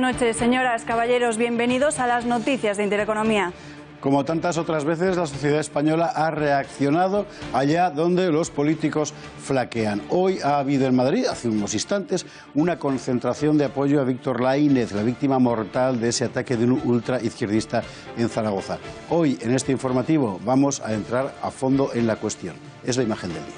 noches, señoras, caballeros, bienvenidos a las noticias de Intereconomía. Como tantas otras veces, la sociedad española ha reaccionado allá donde los políticos flaquean. Hoy ha habido en Madrid, hace unos instantes, una concentración de apoyo a Víctor Laínez, la víctima mortal de ese ataque de un ultraizquierdista en Zaragoza. Hoy, en este informativo, vamos a entrar a fondo en la cuestión. Es la imagen del día.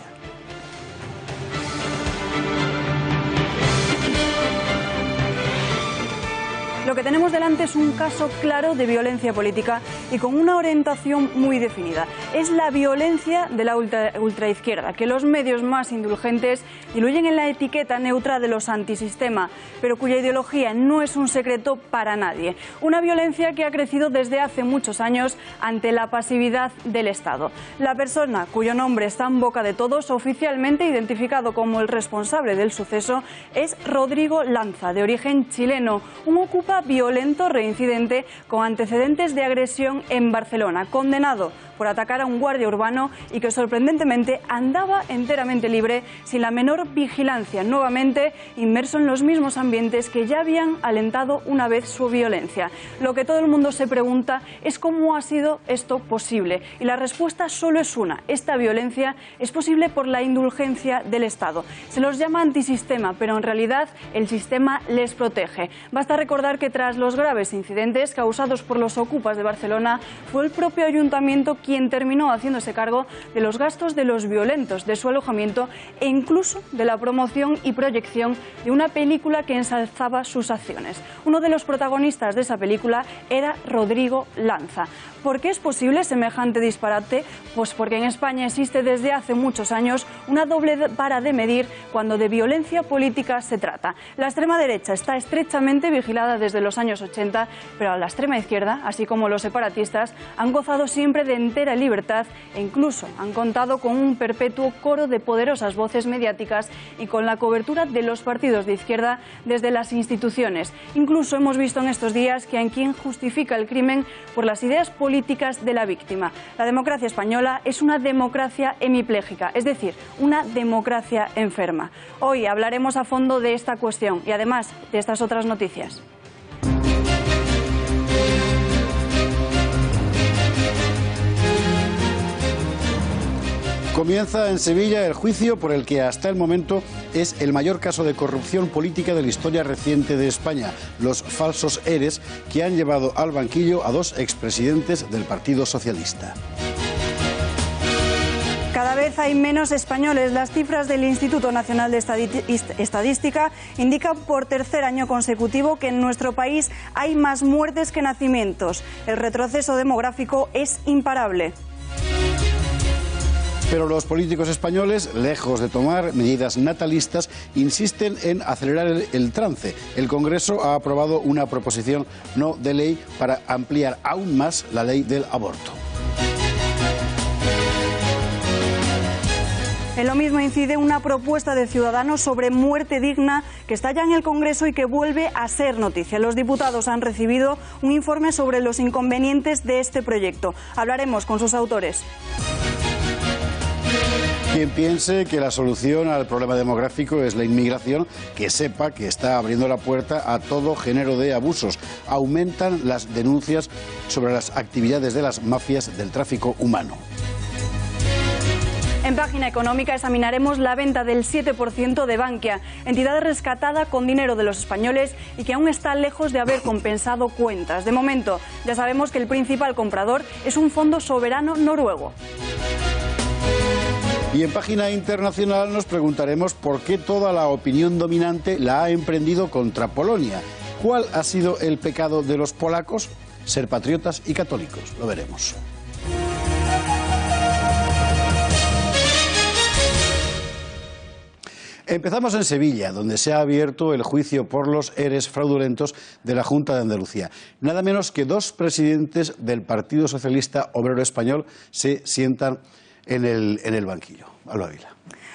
Lo que tenemos delante es un caso claro de violencia política y con una orientación muy definida. Es la violencia de la ultraizquierda, que los medios más indulgentes diluyen en la etiqueta neutra de los antisistema, pero cuya ideología no es un secreto para nadie. Una violencia que ha crecido desde hace muchos años ante la pasividad del Estado. La persona cuyo nombre está en boca de todos, oficialmente identificado como el responsable del suceso, es Rodrigo Lanza, de origen chileno, un ocupa violento reincidente con antecedentes de agresión en Barcelona, condenado por atacar a un guardia urbano y que sorprendentemente andaba enteramente libre, sin la menor vigilancia, nuevamente inmerso en los mismos ambientes que ya habían alentado una vez su violencia. Lo que todo el mundo se pregunta es cómo ha sido esto posible, y la respuesta solo es una: esta violencia es posible por la indulgencia del Estado. Se los llama antisistema, pero en realidad el sistema les protege. Basta recordar que tras los graves incidentes causados por los ocupas de Barcelona, fue el propio ayuntamiento quien terminó haciéndose cargo de los gastos de los violentos, de su alojamiento e incluso de la promoción y proyección de una película que ensalzaba sus acciones. Uno de los protagonistas de esa película era Rodrigo Lanza. ¿Por qué es posible semejante disparate? Pues porque en España existe desde hace muchos años una doble vara de medir cuando de violencia política se trata. La extrema derecha está estrechamente vigilada desde los años 80, pero la extrema izquierda, así como los separatistas, han gozado siempre de entera libertad e incluso han contado con un perpetuo coro de poderosas voces mediáticas y con la cobertura de los partidos de izquierda desde las instituciones. Incluso hemos visto en estos días que hay quien justifica el crimen por las ideas políticas de la víctima. La democracia española es una democracia hemipléjica, es decir, una democracia enferma. Hoy hablaremos a fondo de esta cuestión y además de estas otras noticias. Comienza en Sevilla el juicio por el que hasta el momento es el mayor caso de corrupción política de la historia reciente de España, los falsos ERES que han llevado al banquillo a dos expresidentes del Partido Socialista. Cada vez hay menos españoles. Las cifras del Instituto Nacional de Estadística indican por tercer año consecutivo que en nuestro país hay más muertes que nacimientos. El retroceso demográfico es imparable. Pero los políticos españoles, lejos de tomar medidas natalistas, insisten en acelerar el trance. El Congreso ha aprobado una proposición no de ley para ampliar aún más la ley del aborto. En lo mismo incide una propuesta de Ciudadanos sobre muerte digna que está ya en el Congreso y que vuelve a ser noticia. Los diputados han recibido un informe sobre los inconvenientes de este proyecto. Hablaremos con sus autores. Quien piense que la solución al problema demográfico es la inmigración, que sepa que está abriendo la puerta a todo género de abusos. Aumentan las denuncias sobre las actividades de las mafias del tráfico humano. En Página Económica examinaremos la venta del 7% de Bankia, entidad rescatada con dinero de los españoles y que aún está lejos de haber compensado cuentas. De momento, ya sabemos que el principal comprador es un fondo soberano noruego. Y en Página Internacional nos preguntaremos por qué toda la opinión dominante la ha emprendido contra Polonia. ¿Cuál ha sido el pecado de los polacos? Ser patriotas y católicos. Lo veremos. Empezamos en Sevilla, donde se ha abierto el juicio por los ERES fraudulentos de la Junta de Andalucía. Nada menos que dos presidentes del Partido Socialista Obrero Español se sientan en el banquillo. Alba Vila.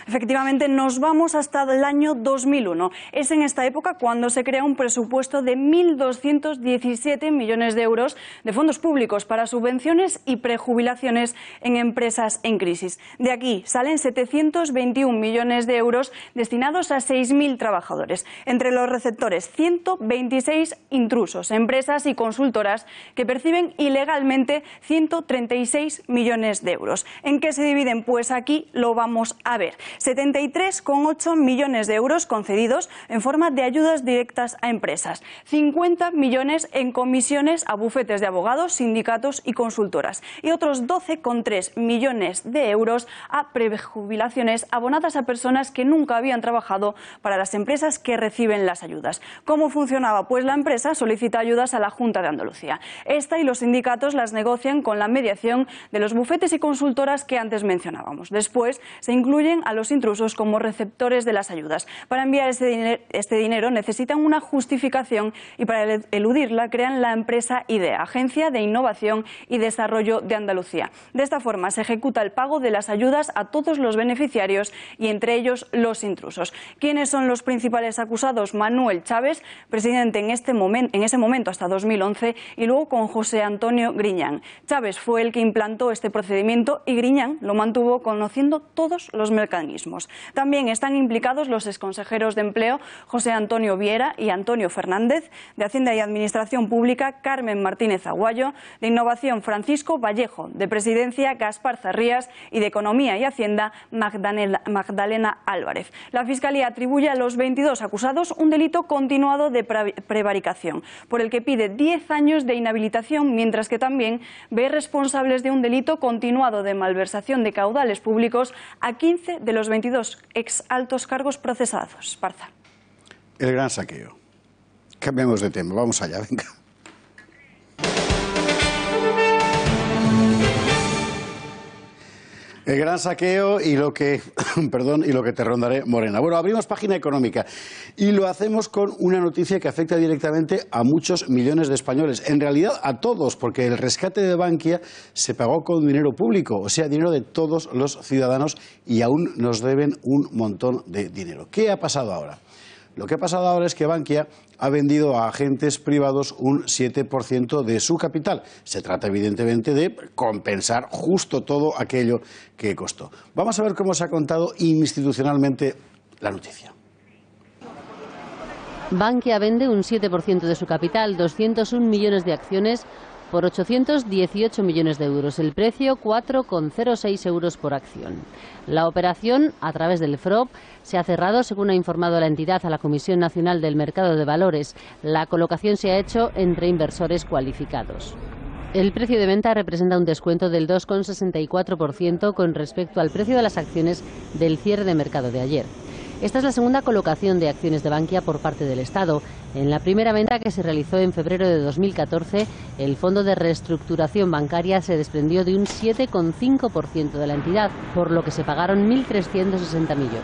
Efectivamente, nos vamos hasta el año 2001. Es en esta época cuando se crea un presupuesto de 1.217 millones de euros de fondos públicos para subvenciones y prejubilaciones en empresas en crisis. De aquí salen 721 millones de euros destinados a 6.000 trabajadores. Entre los receptores, 126 intrusos, empresas y consultoras que perciben ilegalmente 136 millones de euros. ¿En qué se dividen? Pues aquí lo vamos a ver. 73,8 millones de euros concedidos en forma de ayudas directas a empresas, 50 millones en comisiones a bufetes de abogados, sindicatos y consultoras y otros 12,3 millones de euros a prejubilaciones abonadas a personas que nunca habían trabajado para las empresas que reciben las ayudas. ¿Cómo funcionaba? Pues la empresa solicita ayudas a la Junta de Andalucía. Esta y los sindicatos las negocian con la mediación de los bufetes y consultoras que antes mencionábamos. Después se incluyen a los intrusos como receptores de las ayudas. Para enviar este dinero necesitan una justificación y para eludirla crean la empresa IDEA, Agencia de Innovación y Desarrollo de Andalucía. De esta forma se ejecuta el pago de las ayudas a todos los beneficiarios y entre ellos los intrusos. ¿Quiénes son los principales acusados? Manuel Chávez, presidente en ese momento hasta 2011 y luego con José Antonio Griñán. Chávez fue el que implantó este procedimiento y Griñán lo mantuvo conociendo todos los mecanismos. También están implicados los exconsejeros de Empleo José Antonio Viera y Antonio Fernández, de Hacienda y Administración Pública Carmen Martínez Aguayo, de Innovación Francisco Vallejo, de Presidencia Gaspar Zarrías y de Economía y Hacienda Magdalena Álvarez. La Fiscalía atribuye a los 22 acusados un delito continuado de prevaricación, por el que pide 10 años de inhabilitación, mientras que también ve responsables de un delito continuado de malversación de caudales públicos a 15 de los 22 ex altos cargos procesados. Esparza. El gran saqueo. Cambiamos de tema, vamos allá, venga. El gran saqueo y lo que, y lo que te rondaré, Morena. Bueno, abrimos página económica y lo hacemos con una noticia que afecta directamente a muchos millones de españoles. En realidad a todos, porque el rescate de Bankia se pagó con dinero público, o sea, dinero de todos los ciudadanos y aún nos deben un montón de dinero. ¿Qué ha pasado ahora? Lo que ha pasado ahora es que Bankia ha vendido a agentes privados un 7% de su capital. Se trata evidentemente de compensar justo todo aquello que costó. Vamos a ver cómo se ha contado institucionalmente la noticia. Bankia vende un 7% de su capital, 201 millones de acciones, por 818 millones de euros. El precio, 4,06 euros por acción. La operación, a través del FROB, se ha cerrado, según ha informado la entidad a la Comisión Nacional del Mercado de Valores. La colocación se ha hecho entre inversores cualificados. El precio de venta representa un descuento del 2,64% con respecto al precio de las acciones del cierre de mercado de ayer. Esta es la segunda colocación de acciones de Bankia por parte del Estado. En la primera venta, que se realizó en febrero de 2014, el Fondo de Reestructuración Bancaria se desprendió de un 7,5% de la entidad, por lo que se pagaron 1.360 millones.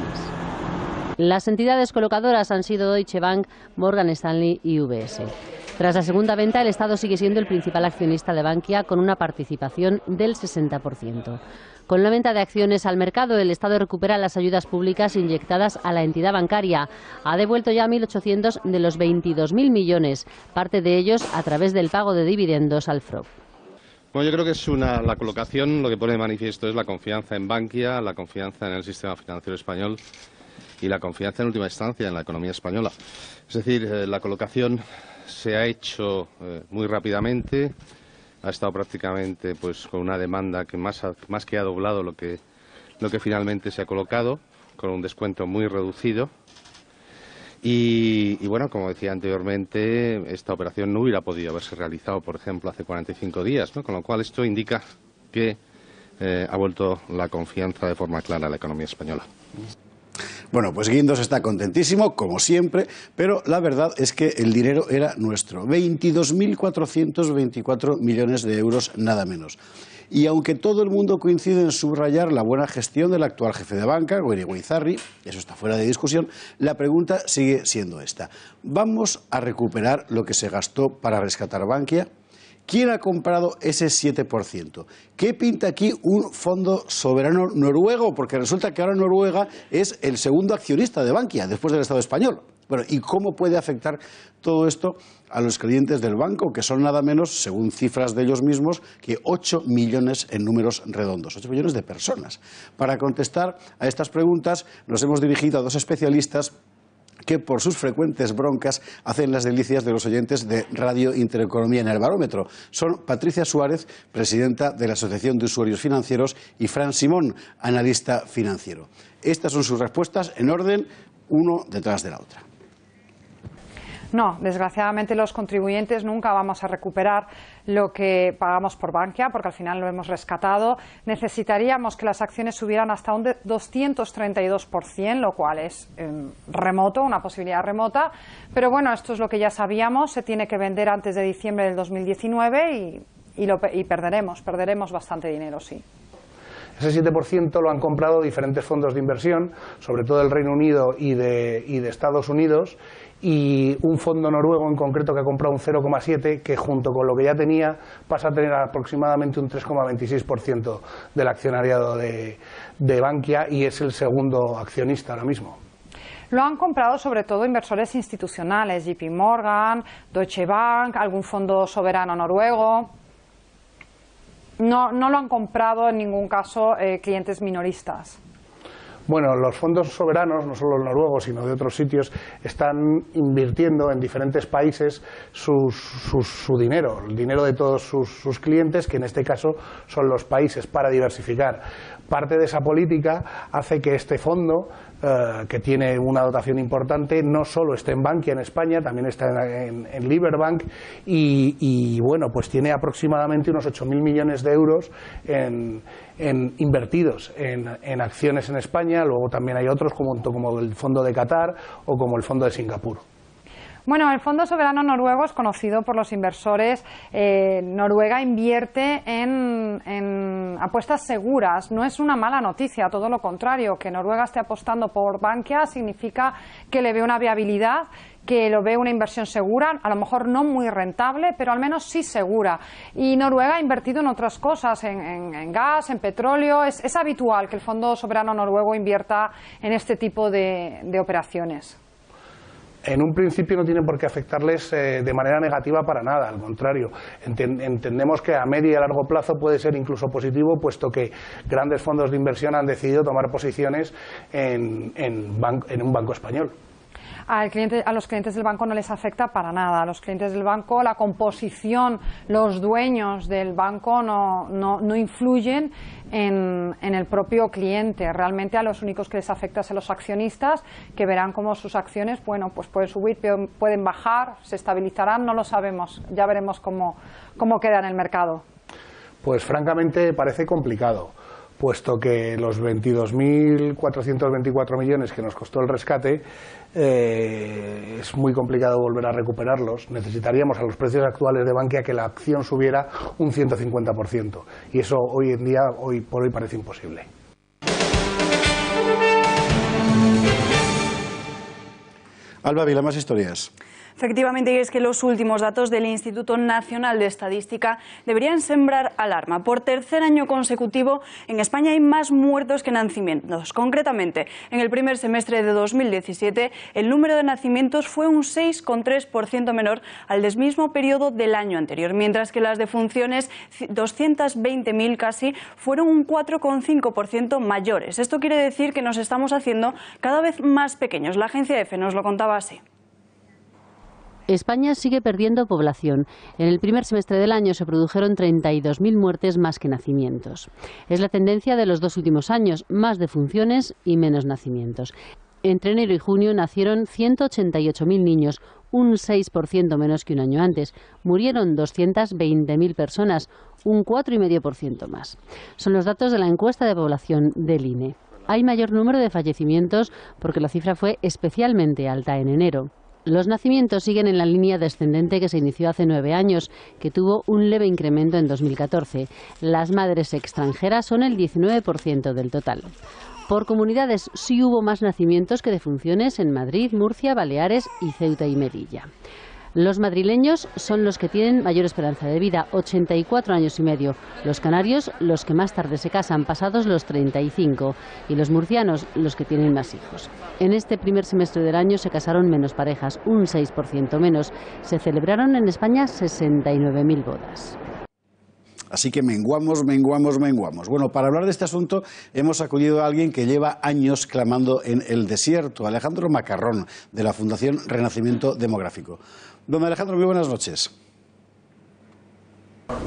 Las entidades colocadoras han sido Deutsche Bank, Morgan Stanley y UBS. Tras la segunda venta, el Estado sigue siendo el principal accionista de Bankia con una participación del 60%. Con la venta de acciones al mercado, el Estado recupera las ayudas públicas inyectadas a la entidad bancaria. Ha devuelto ya 1.800 de los 22.000 millones, parte de ellos a través del pago de dividendos al FROB. Bueno, yo creo que es la colocación, lo que pone de manifiesto es la confianza en Bankia, la confianza en el sistema financiero español y la confianza en última instancia en la economía española. Es decir, la colocación se ha hecho muy rápidamente. Ha estado prácticamente pues con una demanda que más que ha doblado lo que finalmente se ha colocado, con un descuento muy reducido. Y bueno, como decía anteriormente, esta operación no hubiera podido haberse realizado, por ejemplo, hace 45 días, ¿no? Con lo cual esto indica que ha vuelto la confianza de forma clara a la economía española. Bueno, pues Guindos está contentísimo, como siempre, pero la verdad es que el dinero era nuestro. 22.424 millones de euros, nada menos. Y aunque todo el mundo coincide en subrayar la buena gestión del actual jefe de banca, Goiri Goizarri, eso está fuera de discusión, la pregunta sigue siendo esta. ¿Vamos a recuperar lo que se gastó para rescatar Bankia? ¿Quién ha comprado ese 7%? ¿Qué pinta aquí un fondo soberano noruego? Porque resulta que ahora Noruega es el segundo accionista de Bankia, después del Estado español. Bueno, ¿y cómo puede afectar todo esto a los clientes del banco, que son nada menos, según cifras de ellos mismos, que 8 millones en números redondos, 8 millones de personas? Para contestar a estas preguntas nos hemos dirigido a dos especialistas que por sus frecuentes broncas hacen las delicias de los oyentes de Radio Intereconomía en el Barómetro. Son Patricia Suárez, presidenta de la Asociación de Usuarios Financieros, y Fran Simón, analista financiero. Estas son sus respuestas en orden, uno detrás de la otra. No, desgraciadamente los contribuyentes nunca vamos a recuperar lo que pagamos por Bankia, porque al final lo hemos rescatado. Necesitaríamos que las acciones subieran hasta un 232%, lo cual es remoto, una posibilidad remota. Pero bueno, esto es lo que ya sabíamos, se tiene que vender antes de diciembre del 2019 y perderemos bastante dinero, sí. Ese 7% lo han comprado diferentes fondos de inversión, sobre todo del Reino Unido y de Estados Unidos, y un fondo noruego en concreto que ha comprado un 0,7%, que junto con lo que ya tenía pasa a tener aproximadamente un 3,26% del accionariado de Bankia, y es el segundo accionista ahora mismo. Lo han comprado sobre todo inversores institucionales, JP Morgan, Deutsche Bank, algún fondo soberano noruego. No lo han comprado en ningún caso clientes minoristas. Bueno, los fondos soberanos, no solo noruegos, sino de otros sitios, están invirtiendo en diferentes países su dinero, el dinero de todos sus clientes, que en este caso son los países, para diversificar. Parte de esa política hace que este fondo, que tiene una dotación importante, no solo esté en Bankia en España, también está en Liberbank, y bueno, pues tiene aproximadamente unos 8.000 millones de euros invertidos en acciones en España. Luego también hay otros como el fondo de Qatar o como el fondo de Singapur. Bueno, el Fondo Soberano Noruego es conocido por los inversores. Noruega invierte en apuestas seguras. No es una mala noticia, todo lo contrario. Que Noruega esté apostando por Bankia significa que le ve una viabilidad, que lo ve una inversión segura, a lo mejor no muy rentable, pero al menos sí segura. Y Noruega ha invertido en otras cosas, en gas, en petróleo. Es habitual que el Fondo Soberano Noruego invierta en este tipo de operaciones. En un principio no tiene por qué afectarles de manera negativa para nada, al contrario. Entendemos que a medio y a largo plazo puede ser incluso positivo, puesto que grandes fondos de inversión han decidido tomar posiciones en un banco español. A los clientes del banco no les afecta para nada. A los clientes del banco la composición, los dueños del banco no influyen en el propio cliente. Realmente a los únicos que les afecta es a los accionistas, que verán cómo sus acciones, bueno, pues pueden subir, pueden bajar, se estabilizarán, no lo sabemos. Ya veremos cómo queda en el mercado. Pues francamente parece complicado, puesto que los 22.424 millones que nos costó el rescate, es muy complicado volver a recuperarlos. Necesitaríamos a los precios actuales de Bankia que la acción subiera un 150%, y eso hoy en día, hoy por hoy, parece imposible. Alba Vila, más historias. Efectivamente, y es que los últimos datos del Instituto Nacional de Estadística deberían sembrar alarma. Por tercer año consecutivo, en España hay más muertos que nacimientos. Concretamente, en el primer semestre de 2017, el número de nacimientos fue un 6,3% menor al del mismo periodo del año anterior, mientras que las defunciones, 220.000 casi, fueron un 4,5% mayores. Esto quiere decir que nos estamos haciendo cada vez más pequeños. La agencia EFE nos lo contaba así. España sigue perdiendo población. En el primer semestre del año se produjeron 32.000 muertes más que nacimientos. Es la tendencia de los dos últimos años, más defunciones y menos nacimientos. Entre enero y junio nacieron 188.000 niños, un 6% menos que un año antes. Murieron 220.000 personas, un 4,5% más. Son los datos de la encuesta de población del INE. Hay mayor número de fallecimientos porque la cifra fue especialmente alta en enero. Los nacimientos siguen en la línea descendente que se inició hace 9 años, que tuvo un leve incremento en 2014. Las madres extranjeras son el 19% del total. Por comunidades sí hubo más nacimientos que defunciones en Madrid, Murcia, Baleares y Ceuta y Melilla. Los madrileños son los que tienen mayor esperanza de vida, 84 años y medio. Los canarios, los que más tarde se casan, pasados los 35. Y los murcianos, los que tienen más hijos. En este primer semestre del año se casaron menos parejas, un 6% menos. Se celebraron en España 69.000 bodas. Así que menguamos. Bueno, para hablar de este asunto hemos acudido a alguien que lleva años clamando en el desierto, Alejandro Macarrón, de la Fundación Renacimiento Demográfico. Don Alejandro, muy buenas noches.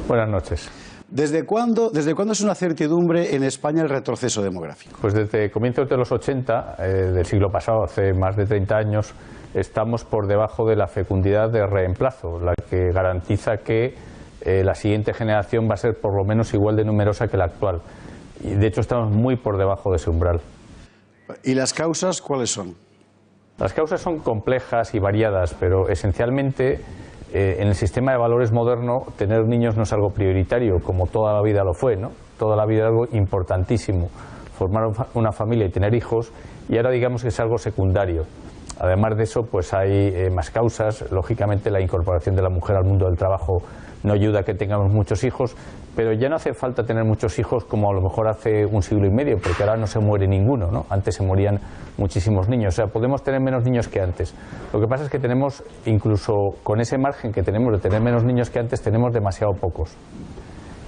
Buenas noches. ¿Desde cuándo es una certidumbre en España el retroceso demográfico? Pues desde comienzos de los 80 del siglo pasado, hace más de 30 años, estamos por debajo de la fecundidad de reemplazo, la que garantiza que la siguiente generación va a ser por lo menos igual de numerosa que la actual. Y de hecho estamos muy por debajo de ese umbral. ¿Y las causas cuáles son? Las causas son complejas y variadas, pero esencialmente en el sistema de valores moderno tener niños no es algo prioritario, como toda la vida lo fue, ¿no? Toda la vida es algo importantísimo, formar una familia y tener hijos, y ahora digamos que es algo secundario. Además de eso, pues hay más causas. Lógicamente la incorporación de la mujer al mundo del trabajo no ayuda a que tengamos muchos hijos, pero ya no hace falta tener muchos hijos como a lo mejor hace un siglo y medio, porque ahora no se muere ninguno, ¿no? Antes se morían muchísimos niños, o sea, podemos tener menos niños que antes. Lo que pasa es que tenemos, incluso con ese margen que tenemos de tener menos niños que antes, tenemos demasiado pocos.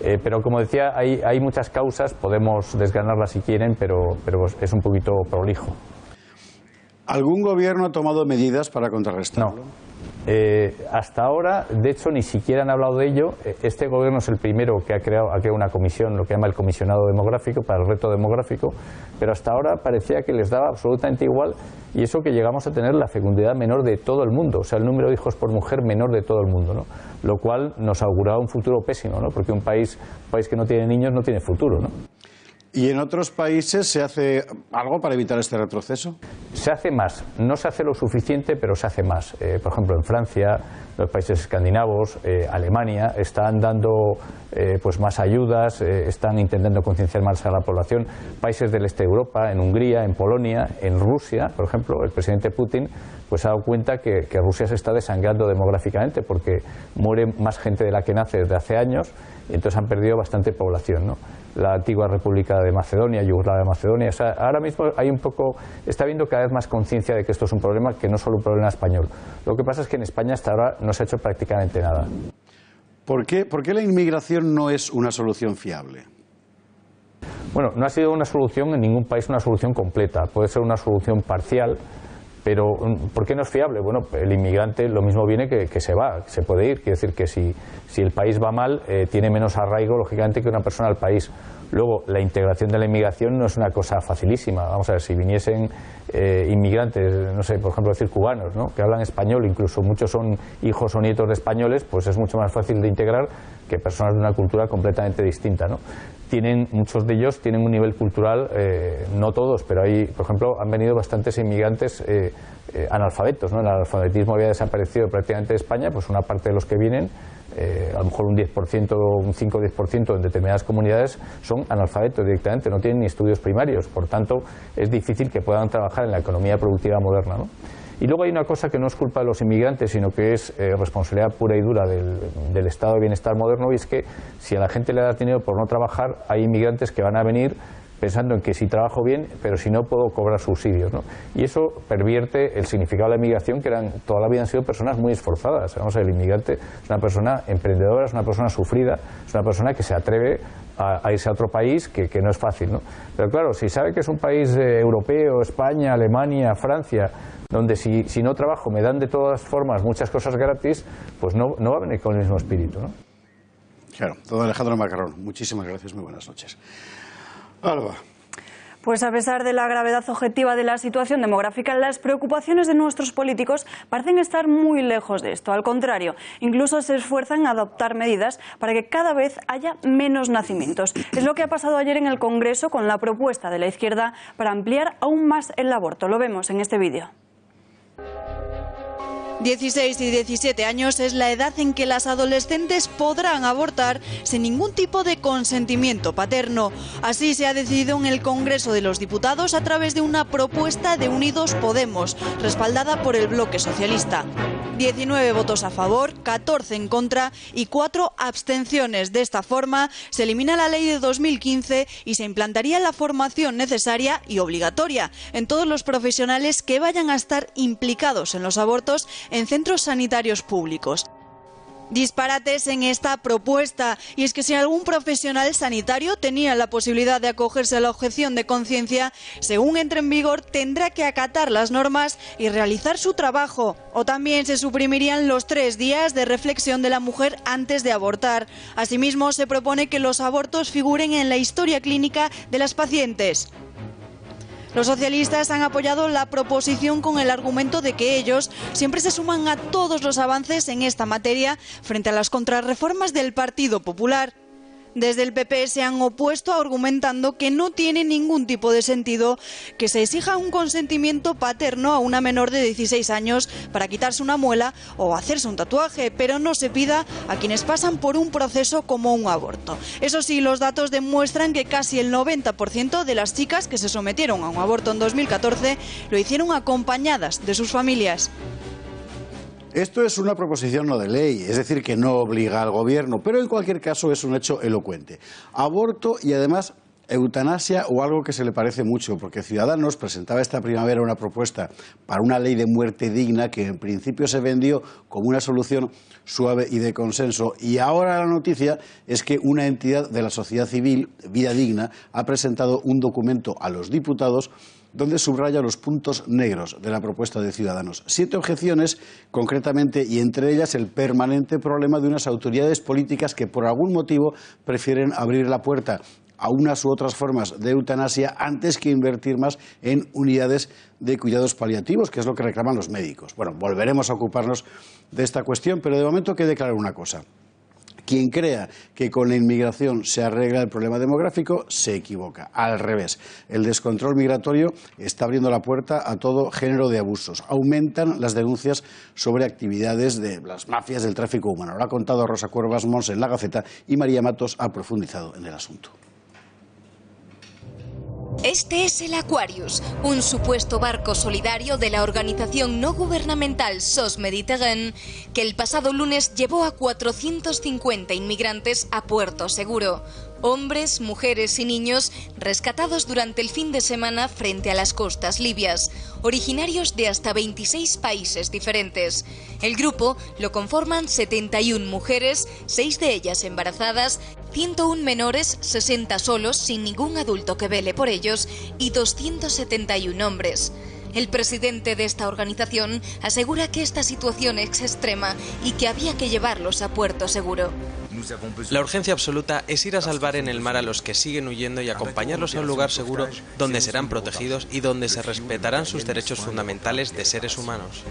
Pero como decía, hay muchas causas, podemos desgranarlas si quieren, pero es un poquito prolijo. ¿Algún gobierno ha tomado medidas para contrarrestarlo? No. Hasta ahora, de hecho, ni siquiera han hablado de ello. Este gobierno es el primero que ha creado una comisión, lo que llama el comisionado demográfico, para el reto demográfico, pero hasta ahora parecía que les daba absolutamente igual, y eso que llegamos a tener la fecundidad menor de todo el mundo, o sea, el número de hijos por mujer menor de todo el mundo, ¿no? Lo cual nos auguraba un futuro pésimo, ¿no? Porque un país que no tiene niños no tiene futuro, ¿no? ¿Y en otros países se hace algo para evitar este retroceso? Se hace más. No se hace lo suficiente, pero se hace más. Por ejemplo, en Francia, los países escandinavos, Alemania, están dando pues más ayudas, están intentando concienciar más a la población. Países del este de Europa, en Hungría, en Polonia, en Rusia, por ejemplo, el presidente Putin pues ha dado cuenta que Rusia se está desangrando demográficamente porque muere más gente de la que nace desde hace años, y entonces han perdido bastante población, ¿no? La antigua República de Macedonia, Yugoslavia de Macedonia, o sea, ahora mismo está habiendo cada vez más conciencia de que esto es un problema, que no es solo un problema español. Lo que pasa es que en España hasta ahora no se ha hecho prácticamente nada. ¿Por qué la inmigración no es una solución fiable? Bueno, no ha sido una solución en ningún país, una solución completa. Puede ser una solución parcial, pero ¿por qué no es fiable? Bueno, el inmigrante lo mismo viene que se va, que se puede ir. Quiere decir que si el país va mal, tiene menos arraigo, lógicamente, que una persona al país. Luego, la integración de la inmigración no es una cosa facilísima. Vamos a ver, si viniesen inmigrantes, no sé, por ejemplo, decir cubanos, ¿no?, que hablan español, incluso muchos son hijos o nietos de españoles, pues es mucho más fácil de integrar que personas de una cultura completamente distinta, ¿no? Muchos de ellos tienen un nivel cultural, no todos, pero hay, por ejemplo, han venido bastantes inmigrantes analfabetos, ¿no? El analfabetismo había desaparecido prácticamente de España, pues una parte de los que vienen, a lo mejor un 10% o un 5 o 10% en determinadas comunidades son analfabetos directamente, no tienen ni estudios primarios, por tanto es difícil que puedan trabajar en la economía productiva moderna, ¿no? Y luego hay una cosa que no es culpa de los inmigrantes, sino que es responsabilidad pura y dura del estado de bienestar moderno, y es que si a la gente le da dinero por no trabajar, hay inmigrantes que van a venir pensando en que si trabajo bien, pero si no puedo cobrar subsidios, ¿no? Y eso pervierte el significado de la inmigración, que toda la vida han sido personas muy esforzadas. Vamos a ver, el inmigrante es una persona emprendedora, es una persona sufrida, es una persona que se atreve a irse a otro país, que no es fácil, ¿no? Pero claro, si sabe que es un país europeo, España, Alemania, Francia, donde si no trabajo me dan de todas formas muchas cosas gratis, pues no va a venir con el mismo espíritu, ¿no? Claro. Don Alejandro Macarrón, muchísimas gracias, muy buenas noches. Alba. Pues a pesar de la gravedad objetiva de la situación demográfica, las preocupaciones de nuestros políticos parecen estar muy lejos de esto. Al contrario, incluso se esfuerzan en adoptar medidas para que cada vez haya menos nacimientos. Es lo que ha pasado ayer en el Congreso con la propuesta de la izquierda para ampliar aún más el aborto. Lo vemos en este vídeo. 16 y 17 años es la edad en que las adolescentes podrán abortar sin ningún tipo de consentimiento paterno. Así se ha decidido en el Congreso de los Diputados a través de una propuesta de Unidos Podemos, respaldada por el bloque socialista. 19 votos a favor, 14 en contra y 4 abstenciones. De esta forma, se elimina la ley de 2015 y se implantaría la formación necesaria y obligatoria en todos los profesionales que vayan a estar implicados en los abortos en centros sanitarios públicos. Disparates en esta propuesta, y es que si algún profesional sanitario tenía la posibilidad de acogerse a la objeción de conciencia, según entre en vigor tendrá que acatar las normas y realizar su trabajo, o también se suprimirían los 3 días de reflexión de la mujer antes de abortar. Asimismo, se propone que los abortos figuren en la historia clínica de las pacientes. Los socialistas han apoyado la proposición con el argumento de que ellos siempre se suman a todos los avances en esta materia frente a las contrarreformas del Partido Popular. Desde el PP se han opuesto argumentando que no tiene ningún tipo de sentido que se exija un consentimiento paterno a una menor de 16 años para quitarse una muela o hacerse un tatuaje, pero no se pida a quienes pasan por un proceso como un aborto. Eso sí, los datos demuestran que casi el 90% de las chicas que se sometieron a un aborto en 2014 lo hicieron acompañadas de sus familias. Esto es una proposición no de ley, es decir, que no obliga al gobierno, pero en cualquier caso es un hecho elocuente. Aborto y además eutanasia o algo que se le parece mucho, porque Ciudadanos presentaba esta primavera una propuesta para una ley de muerte digna que en principio se vendió como una solución suave y de consenso, y ahora la noticia es que una entidad de la sociedad civil, Vida Digna, ha presentado un documento a los diputados donde subraya los puntos negros de la propuesta de Ciudadanos. 7 objeciones, concretamente, y entre ellas el permanente problema de unas autoridades políticas que por algún motivo prefieren abrir la puerta a unas u otras formas de eutanasia antes que invertir más en unidades de cuidados paliativos, que es lo que reclaman los médicos. Bueno, volveremos a ocuparnos de esta cuestión, pero de momento hay que declarar una cosa. Quien crea que con la inmigración se arregla el problema demográfico se equivoca. Al revés, el descontrol migratorio está abriendo la puerta a todo género de abusos. Aumentan las denuncias sobre actividades de las mafias del tráfico humano. Lo ha contado Rosa Cuervas Mons en La Gaceta y María Matos ha profundizado en el asunto. Este es el Aquarius, un supuesto barco solidario de la organización no gubernamental SOS Méditerranée, que el pasado lunes llevó a 450 inmigrantes a puerto seguro. Hombres, mujeres y niños rescatados durante el fin de semana frente a las costas libias, originarios de hasta 26 países diferentes. El grupo lo conforman 71 mujeres, 6 de ellas embarazadas, 101 menores, 60 solos sin ningún adulto que vele por ellos y 271 hombres. El presidente de esta organización asegura que esta situación es extrema y que había que llevarlos a puerto seguro. La urgencia absoluta es ir a salvar en el mar a los que siguen huyendo y acompañarlos a un lugar seguro donde serán protegidos y donde se respetarán sus derechos fundamentales de seres humanos.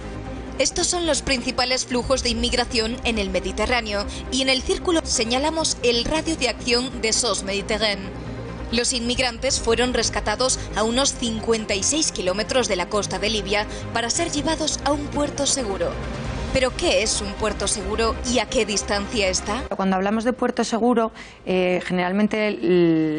Estos son los principales flujos de inmigración en el Mediterráneo y en el círculo señalamos el radio de acción de SOS Méditerranée. Los inmigrantes fueron rescatados a unos 56 kilómetros de la costa de Libia para ser llevados a un puerto seguro. ¿Pero qué es un puerto seguro y a qué distancia está? Cuando hablamos de puerto seguro, generalmente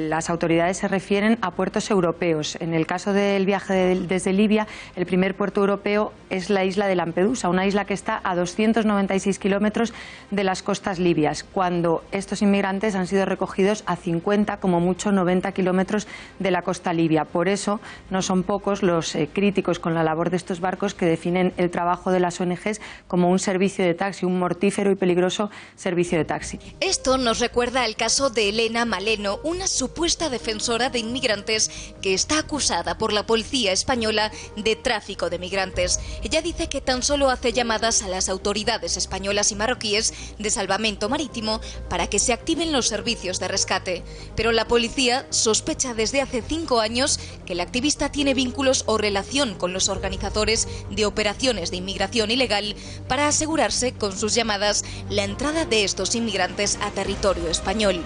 las autoridades se refieren a puertos europeos. En el caso del viaje desde Libia, el primer puerto europeo es la isla de Lampedusa, una isla que está a 296 kilómetros de las costas libias, cuando estos inmigrantes han sido recogidos a 50, como mucho 90 kilómetros de la costa libia. Por eso no son pocos los críticos con la labor de estos barcos que definen el trabajo de las ONGs como un servicio de taxi, un mortífero y peligroso servicio de taxi. Esto nos recuerda al caso de Elena Maleno, una supuesta defensora de inmigrantes que está acusada por la policía española de tráfico de migrantes. Ella dice que tan solo hace llamadas a las autoridades españolas y marroquíes de salvamento marítimo para que se activen los servicios de rescate. Pero la policía sospecha desde hace 5 años que la activista tiene vínculos o relación con los organizadores de operaciones de inmigración ilegal para asegurarse con sus llamadas la entrada de estos inmigrantes a territorio español.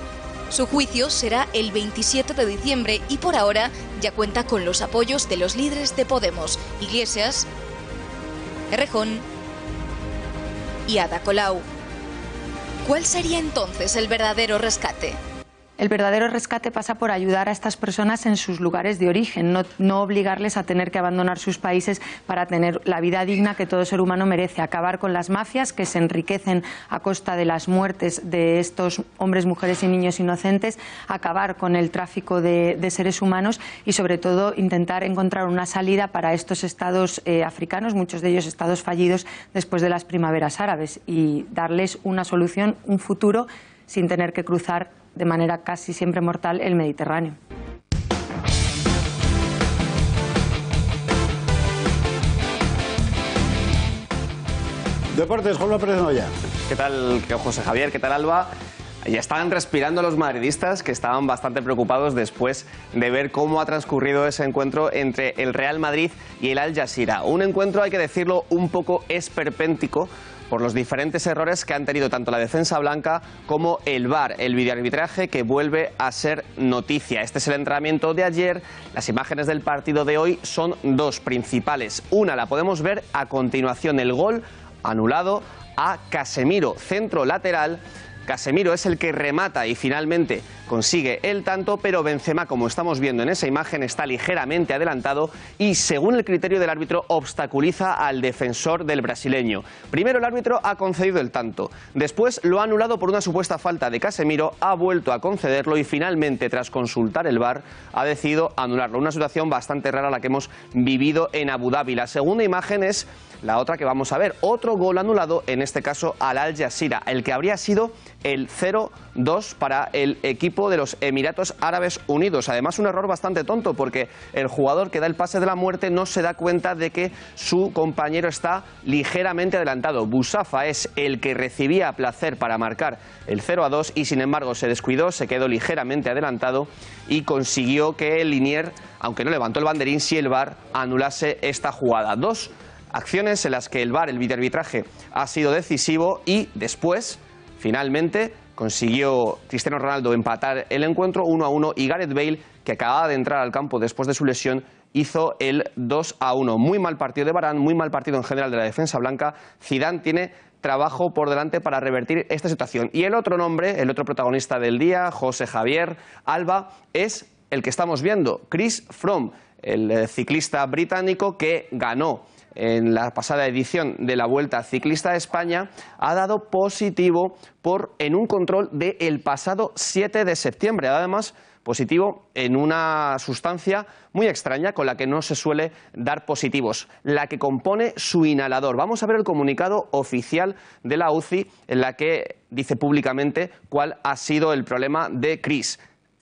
Su juicio será el 27 de diciembre y por ahora ya cuenta con los apoyos de los líderes de Podemos, Iglesias, Errejón y Ada Colau. ¿Cuál sería entonces el verdadero rescate? El verdadero rescate pasa por ayudar a estas personas en sus lugares de origen, no obligarles a tener que abandonar sus países para tener la vida digna que todo ser humano merece. Acabar con las mafias que se enriquecen a costa de las muertes de estos hombres, mujeres y niños inocentes, acabar con el tráfico de seres humanos y, sobre todo, intentar encontrar una salida para estos estados africanos, muchos de ellos estados fallidos después de las primaveras árabes, y darles una solución, un futuro, sin tener que cruzar de manera casi siempre mortal el Mediterráneo. Deportes, Juanma Pérez Noya. ¿Qué tal, José Javier? ¿Qué tal, Alba? Ya estaban respirando los madridistas, que estaban bastante preocupados después de ver cómo ha transcurrido ese encuentro entre el Real Madrid y el Al Jazeera. Un encuentro, hay que decirlo, un poco esperpéntico por los diferentes errores que han tenido tanto la defensa blanca como el VAR, el videoarbitraje, que vuelve a ser noticia. Este es el entrenamiento de ayer. Las imágenes del partido de hoy son dos principales. Una la podemos ver a continuación, el gol anulado a Casemiro, centro lateral. Casemiro es el que remata y finalmente consigue el tanto, pero Benzema, como estamos viendo en esa imagen, está ligeramente adelantado y, según el criterio del árbitro, obstaculiza al defensor del brasileño. Primero el árbitro ha concedido el tanto, después lo ha anulado por una supuesta falta de Casemiro, ha vuelto a concederlo y finalmente, tras consultar el VAR, ha decidido anularlo. Una situación bastante rara la que hemos vivido en Abu Dhabi. La segunda imagen es la otra que vamos a ver, otro gol anulado, en este caso al Al Jazeera, el que habría sido el 0-2 para el equipo de los Emiratos Árabes Unidos. Además, un error bastante tonto, porque el jugador que da el pase de la muerte no se da cuenta de que su compañero está ligeramente adelantado. Busafa es el que recibía placer para marcar el 0-2 y, sin embargo, se descuidó, se quedó ligeramente adelantado y consiguió que el Linier, aunque no levantó el banderín, sí el VAR anulase esta jugada. Dos acciones en las que el VAR, el videoarbitraje, ha sido decisivo y después, finalmente, consiguió Cristiano Ronaldo empatar el encuentro 1-1 y Gareth Bale, que acababa de entrar al campo después de su lesión, hizo el 2-1. Muy mal partido de Varane, muy mal partido en general de la defensa blanca. Zidane tiene trabajo por delante para revertir esta situación. Y el otro nombre, el otro protagonista del día, José Javier, Alba, es el que estamos viendo, Chris Froome, el ciclista británico que ganó en la pasada edición de la Vuelta Ciclista a España, ha dado positivo en un control del pasado 7 de septiembre. Además, positivo en una sustancia muy extraña con la que no se suele dar positivos, la que compone su inhalador. Vamos a ver el comunicado oficial de la UCI, en la que dice públicamente cuál ha sido el problema de Chris.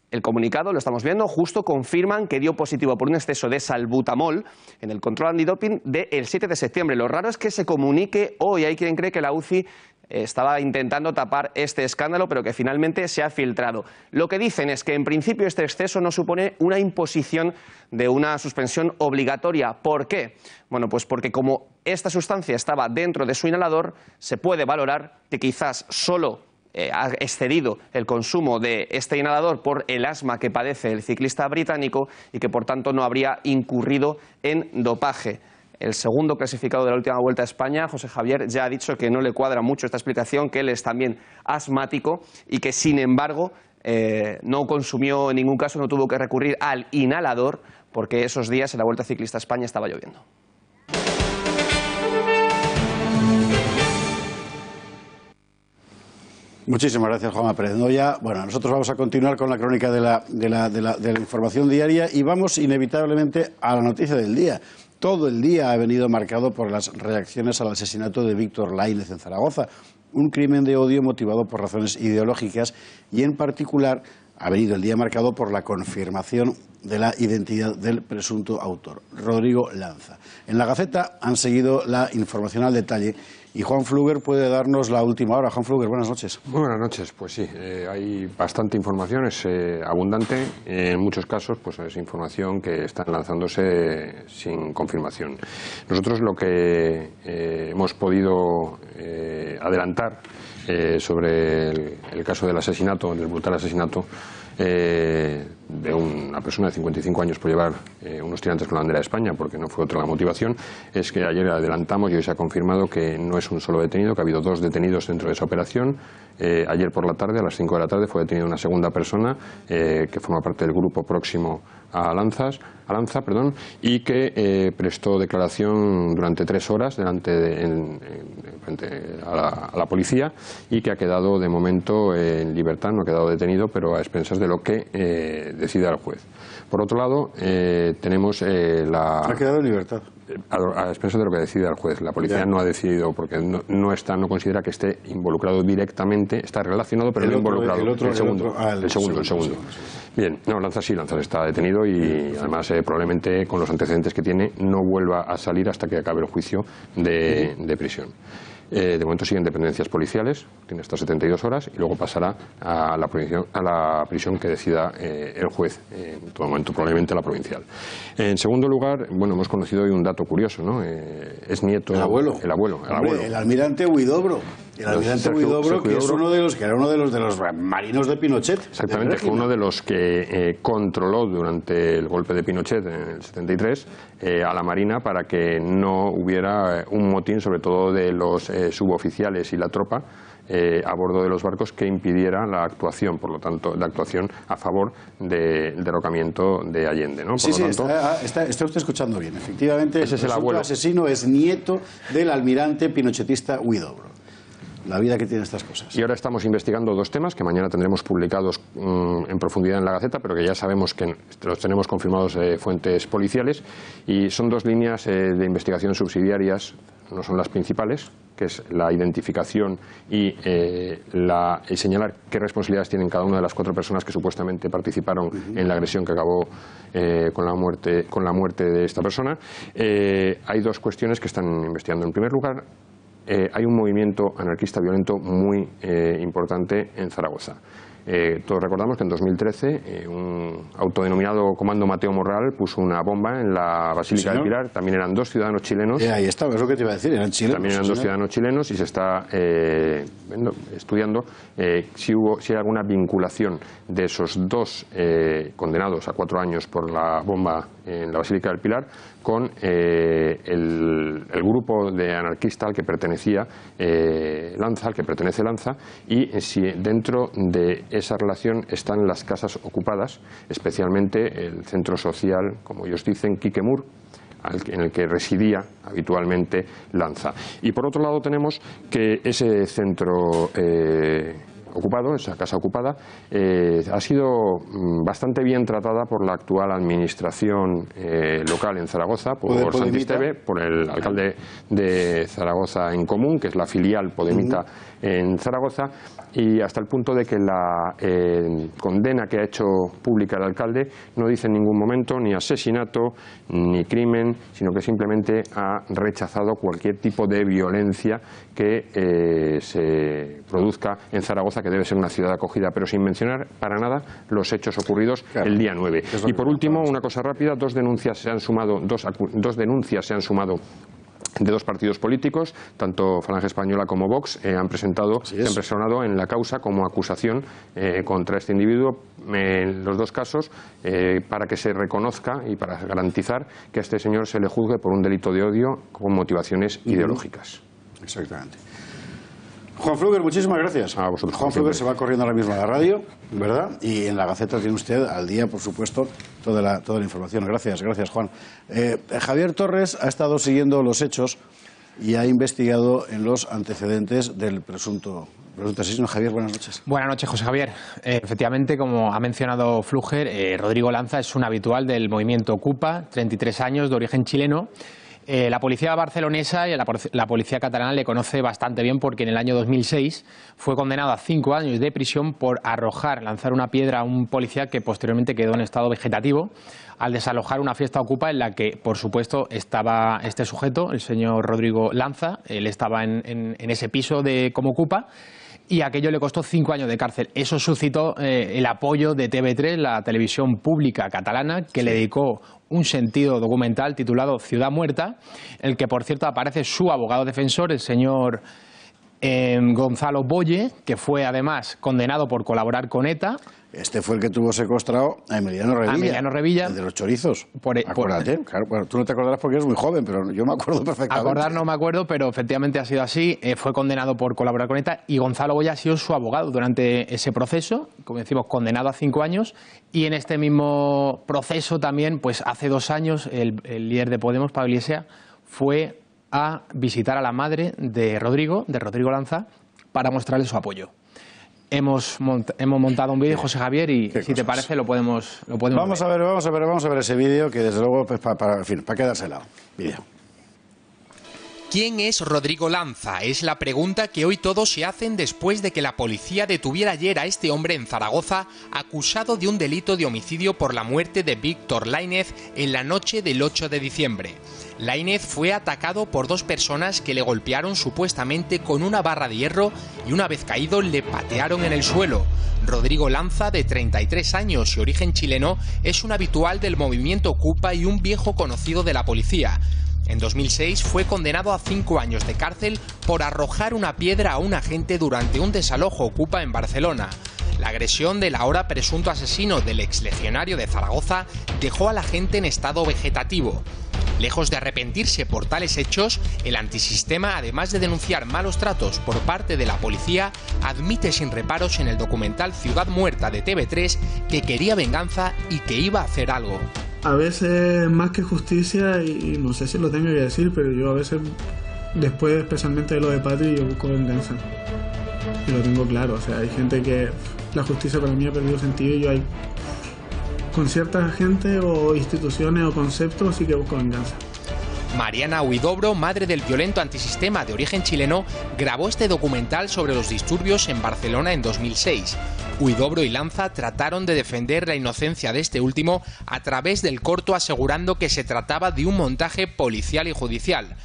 El comunicado, lo estamos viendo, justo confirman que dio positivo por un exceso de salbutamol en el control antidoping del 7 de septiembre. Lo raro es que se comunique hoy. Hay quien cree que la UCI estaba intentando tapar este escándalo, pero que finalmente se ha filtrado. Lo que dicen es que en principio este exceso no supone una imposición de una suspensión obligatoria. ¿Por qué? Bueno, pues porque como esta sustancia estaba dentro de su inhalador, se puede valorar que quizás solo ha excedido el consumo de este inhalador por el asma que padece el ciclista británico y que por tanto no habría incurrido en dopaje. El segundo clasificado de la última Vuelta a España, José Javier, ya ha dicho que no le cuadra mucho esta explicación, que él es también asmático y que, sin embargo, no consumió en ningún caso, no tuvo que recurrir al inhalador porque esos días en la Vuelta Ciclista a España estaba lloviendo. Muchísimas gracias, Juanma Pérez Noya. Bueno, nosotros vamos a continuar con la crónica de la información diaria y vamos inevitablemente a la noticia del día. Todo el día ha venido marcado por las reacciones al asesinato de Víctor Laínez en Zaragoza, un crimen de odio motivado por razones ideológicas y, en particular, ha venido el día marcado por la confirmación de la identidad del presunto autor, Rodrigo Lanza. En la Gaceta han seguido la información al detalle y Juan Fluger puede darnos la última hora. Juan Fluger, buenas noches. Muy buenas noches. Pues sí, hay bastante información, es abundante. En muchos casos pues es información que está lanzándose sin confirmación. Nosotros lo que hemos podido adelantar sobre el caso del asesinato, del brutal asesinato, de una persona de 55 años por llevar unos tirantes con la bandera de España, porque no fue otra la motivación, es que ayer adelantamos y hoy se ha confirmado que no es un solo detenido, que ha habido 2 detenidos dentro de esa operación. Ayer por la tarde, a las 5 de la tarde, fue detenida una segunda persona que forma parte del grupo próximo a Lanza, y que prestó declaración durante 3 horas frente a la policía y que ha quedado de momento en libertad, no ha quedado detenido, pero a expensas de lo que decida el juez. Por otro lado, tenemos Ha quedado en libertad. A expensas de lo que decida el juez. La policía no ha decidido, porque no considera que esté involucrado directamente, está relacionado pero no involucrado. El segundo. Bien, no, Lanza está detenido y además probablemente con los antecedentes que tiene no vuelva a salir hasta que acabe el juicio de prisión. De momento siguen dependencias policiales, tiene hasta 72 horas y luego pasará a la prisión que decida el juez, en todo momento probablemente la provincial. En segundo lugar, bueno, hemos conocido hoy un dato curioso, ¿no? Es nieto... El abuelo. Hombre, el almirante Huidobro. El almirante Huidobro, que es era uno de los marinos de Pinochet. Exactamente, fue uno de los que controló durante el golpe de Pinochet en el 73 a la Marina para que no hubiera un motín, sobre todo de los suboficiales y la tropa, a bordo de los barcos, que impidiera la actuación, por lo tanto, la actuación a favor del derrocamiento de Allende, ¿no? Está usted escuchando bien. Efectivamente, ese es el abuelo. Asesino es nieto del almirante pinochetista Huidobro. La vida que tienen estas cosas. Y ahora estamos investigando 2 temas que mañana tendremos publicados en profundidad en la Gaceta, pero que ya sabemos que los tenemos confirmados de fuentes policiales, y son 2 líneas de investigación subsidiarias, no son las principales, que es la identificación y señalar qué responsabilidades tienen cada una de las 4 personas que supuestamente participaron en la agresión que acabó con la muerte de esta persona. Hay 2 cuestiones que están investigando. En primer lugar, hay un movimiento anarquista violento muy importante en Zaragoza. Todos recordamos que en 2013 un autodenominado Comando Mateo Morral puso una bomba en la Basílica del Pilar. También eran 2 ciudadanos chilenos. Ahí estaba, es lo que te iba a decir, eran chilenos. También eran 2 ciudadanos chilenos, y se está estudiando si hay alguna vinculación de esos 2 condenados a 4 años por la bomba en la Basílica del Pilar con el grupo de anarquista al que pertenecía Lanza, al que pertenece Lanza, y si dentro de esa relación están las casas ocupadas, especialmente el centro social, como ellos dicen, Quiquemur, en el que residía habitualmente Lanza. Y por otro lado tenemos que ese centro ocupado, esa casa ocupada, ha sido bastante bien tratada por la actual administración local en Zaragoza, por Santisteve, por el alcalde de Zaragoza en Común, que es la filial Podemita en Zaragoza, y hasta el punto de que la condena que ha hecho pública el alcalde no dice en ningún momento ni asesinato ni crimen, sino que simplemente ha rechazado cualquier tipo de violencia que se produzca en Zaragoza, que debe ser una ciudad acogida, pero sin mencionar para nada los hechos ocurridos el día 9. Y por último, una cosa rápida, 2 denuncias se han sumado de 2 partidos políticos, tanto Falange Española como Vox, se han personado en la causa como acusación contra este individuo en los 2 casos, para que se reconozca y para garantizar que a este señor se le juzgue por un delito de odio con motivaciones ideológicas. Exactamente. Juan Fluger, muchísimas gracias. A vosotros. Juan Fluger se va corriendo ahora mismo a la radio, ¿verdad? Y en la Gaceta tiene usted al día, por supuesto, toda la información. Gracias, Juan. Javier Torres ha estado siguiendo los hechos y ha investigado en los antecedentes del presunto asesino. Javier, buenas noches. Buenas noches, José Javier. Efectivamente, como ha mencionado Fluger, Rodrigo Lanza es un habitual del movimiento Ocupa, 33 años, de origen chileno. La policía barcelonesa y la policía catalana le conoce bastante bien, porque en el año 2006 fue condenado a 5 años de prisión por lanzar una piedra a un policía que posteriormente quedó en estado vegetativo al desalojar una fiesta Ocupa en la que, por supuesto, estaba este sujeto, el señor Rodrigo Lanza. Él estaba en ese piso como Ocupa, y aquello le costó 5 años de cárcel. Eso suscitó el apoyo de TV3, la televisión pública catalana, que le dedicó un sentido documental titulado Ciudad Muerta, en el que, por cierto, aparece su abogado defensor, el señor Gonzalo Boye, que fue además condenado por colaborar con ETA. Este fue el que tuvo secuestrado a Emiliano Revilla. El de los chorizos. Acuérdate. Claro, bueno, tú no te acordarás porque eres muy joven, pero yo me acuerdo perfectamente. Acordar no me acuerdo, pero efectivamente ha sido así. Fue condenado por colaborar con ETA y Gonzalo Boye ha sido su abogado durante ese proceso, como decimos, condenado a 5 años. Y en este mismo proceso también, pues hace 2 años, el líder de Podemos, Pablo Iglesias, fue a visitar a la madre de Rodrigo Lanza, para mostrarle su apoyo. Hemos montado un vídeo, José Javier, y si te parece lo podemos vamos a ver ese vídeo, que desde luego pues, para quedarse al lado. Vídeo. ¿Quién es Rodrigo Lanza? Es la pregunta que hoy todos se hacen después de que la policía detuviera ayer a este hombre en Zaragoza, acusado de un delito de homicidio por la muerte de Víctor Lainez en la noche del 8 de diciembre. Lainez fue atacado por 2 personas que le golpearon supuestamente con una barra de hierro y una vez caído le patearon en el suelo. Rodrigo Lanza, de 33 años y origen chileno, es un habitual del movimiento Ocupa y un viejo conocido de la policía. En 2006 fue condenado a 5 años de cárcel por arrojar una piedra a un agente durante un desalojo Ocupa en Barcelona. La agresión del ahora presunto asesino del exlegionario de Zaragoza dejó al agente en estado vegetativo. Lejos de arrepentirse por tales hechos, el antisistema, además de denunciar malos tratos por parte de la policía, admite sin reparos en el documental Ciudad Muerta de TV3 que quería venganza y que iba a hacer algo. A veces, más que justicia, y no sé si lo tengo que decir, pero yo a veces, después especialmente de lo de Patri, yo busco venganza. Y lo tengo claro, o sea, hay gente que la justicia para mí ha perdido sentido y yo hay con cierta gente o instituciones o conceptos sí que busco venganza. Mariana Huidobro, madre del violento antisistema de origen chileno, grabó este documental sobre los disturbios en Barcelona en 2006. Huidobro y Lanza trataron de defender la inocencia de este último a través del corto, asegurando que se trataba de un montaje policial y judicial.